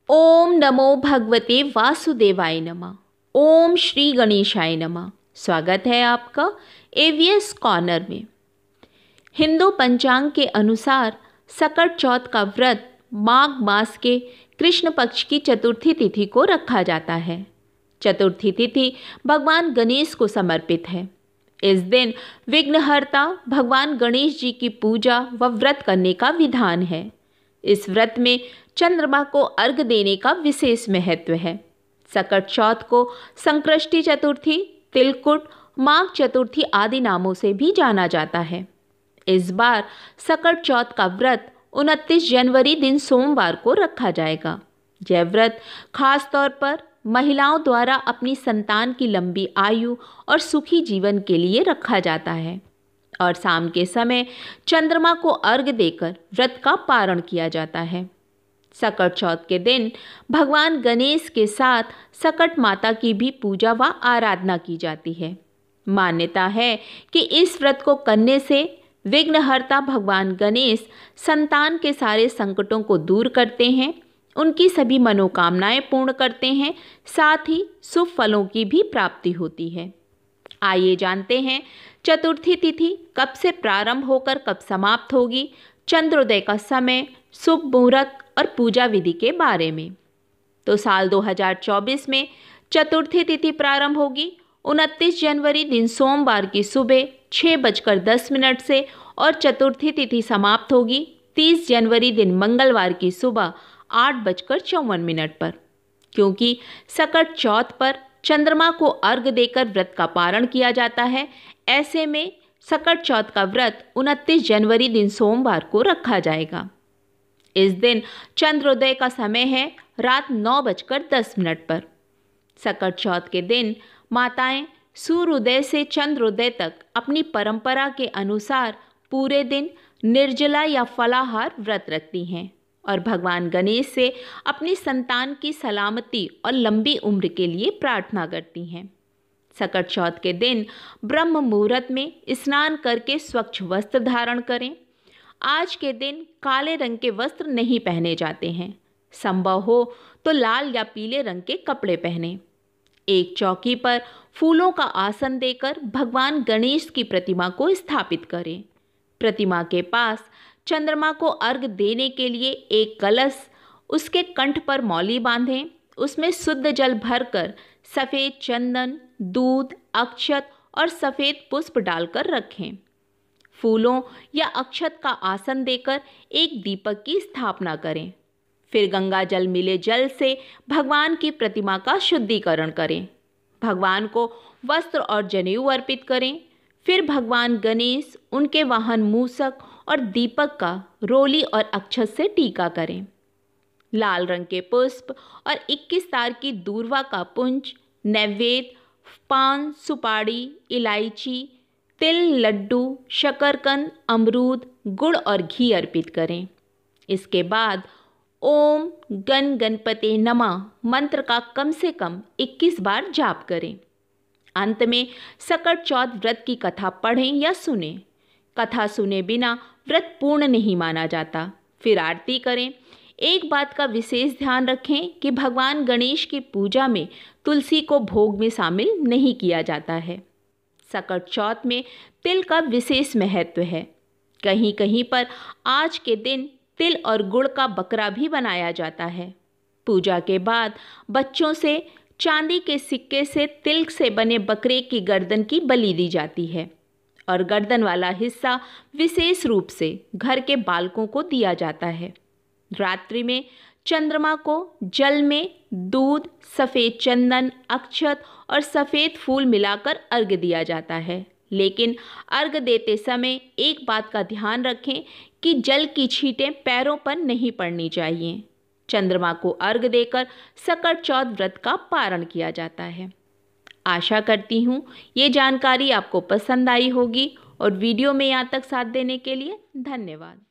ओम नमो भगवते वासुदेवाय नमः। ओम श्री गणेशाय नमः। स्वागत है आपका एवीएस कॉर्नर में। हिंदू पंचांग के अनुसार सकट चौथ का व्रत माघ मास के कृष्ण पक्ष की चतुर्थी तिथि को रखा जाता है। चतुर्थी तिथि भगवान गणेश को समर्पित है। इस दिन विघ्नहर्ता भगवान गणेश जी की पूजा व व्रत करने का विधान है। इस व्रत में चंद्रमा को अर्घ देने का विशेष महत्व है। सकट चौथ को संकृष्टि चतुर्थी, तिलकुट, माघ चतुर्थी आदि नामों से भी जाना जाता है। इस बार सकट चौथ का व्रत 29 जनवरी दिन सोमवार को रखा जाएगा। यह व्रत खास तौर पर महिलाओं द्वारा अपनी संतान की लंबी आयु और सुखी जीवन के लिए रखा जाता है और शाम के समय चंद्रमा को अर्घ देकर व्रत का पारण किया जाता है। सकट चौथ के दिन भगवान गणेश के साथ सकट माता की भी पूजा व आराधना की जाती है। मान्यता है कि इस व्रत को करने से विघ्नहर्ता भगवान गणेश संतान के सारे संकटों को दूर करते हैं, उनकी सभी मनोकामनाएं पूर्ण करते हैं, साथ ही शुभ फलों की भी प्राप्ति होती है। आइए जानते हैं चतुर्थी तिथि कब से प्रारंभ होकर कब समाप्त होगी, चंद्रोदय का समय, शुभ मुहूर्त और पूजा विधि के बारे में। तो साल 2024 में चतुर्थी तिथि प्रारंभ होगी 29 जनवरी दिन सोमवार की सुबह 6:10 से और चतुर्थी तिथि समाप्त होगी 30 जनवरी दिन मंगलवार की सुबह 8:54 पर। क्योंकि सकट चौथ पर चंद्रमा को अर्घ देकर व्रत का पारण किया जाता है, ऐसे में सकट चौथ का व्रत 29 जनवरी दिन सोमवार को रखा जाएगा। इस दिन चंद्रोदय का समय है रात 9:10 पर। सकट चौथ के दिन माताएं सूर्योदय से चंद्रोदय तक अपनी परंपरा के अनुसार पूरे दिन निर्जला या फलाहार व्रत रखती हैं और भगवान गणेश से अपनी संतान की सलामती और लंबी उम्र के लिए प्रार्थना करती हैं। सकट चौथ के दिन ब्रह्म मुहूर्त में स्नान करके स्वच्छ वस्त्र धारण करें। आज के दिन काले रंग के वस्त्र नहीं पहने जाते हैं। संभव हो तो लाल या पीले रंग के कपड़े पहने। एक चौकी पर फूलों का आसन देकर भगवान गणेश की प्रतिमा को स्थापित करें। प्रतिमा के पास चंद्रमा को अर्घ देने के लिए एक कलश, उसके कंठ पर मौली बांधें, उसमें शुद्ध जल भरकर सफ़ेद चंदन, दूध, अक्षत और सफ़ेद पुष्प डालकर रखें। फूलों या अक्षत का आसन देकर एक दीपक की स्थापना करें। फिर गंगा जल मिले जल से भगवान की प्रतिमा का शुद्धिकरण करें। भगवान को वस्त्र और जनेऊ अर्पित करें। फिर भगवान गणेश, उनके वाहन मूषक और दीपक का रोली और अक्षत से टीका करें। लाल रंग के पुष्प और 21 तार की दूर्वा का पुंज, नैवेद्य, पान, सुपारी, इलायची, तिल, लड्डू, शकरकंद, अमरूद, गुड़ और घी अर्पित करें। इसके बाद ओम गण गणपते नमः मंत्र का कम से कम 21 बार जाप करें। अंत में सकट चौथ व्रत की कथा पढ़ें या सुनें। कथा सुने बिना व्रत पूर्ण नहीं माना जाता। फिर आरती करें। एक बात का विशेष ध्यान रखें कि भगवान गणेश की पूजा में तुलसी को भोग में शामिल नहीं किया जाता है। सकट चौथ में तिल का विशेष महत्व है। कहीं कहीं पर आज के दिन तिल और गुड़ का बकरा भी बनाया जाता है। पूजा के बाद बच्चों से चांदी के सिक्के से तिल से बने बकरे की गर्दन की बलि दी जाती है और गर्दन वाला हिस्सा विशेष रूप से घर के बालकों को दिया जाता है। रात्रि में चंद्रमा को जल में दूध, सफ़ेद चंदन, अक्षत और सफ़ेद फूल मिलाकर अर्घ दिया जाता है। लेकिन अर्घ देते समय एक बात का ध्यान रखें कि जल की छींटें पैरों पर नहीं पड़नी चाहिए। चंद्रमा को अर्घ देकर सकट चौथ व्रत का पारण किया जाता है। आशा करती हूँ ये जानकारी आपको पसंद आई होगी और वीडियो में यहाँ तक साथ देने के लिए धन्यवाद।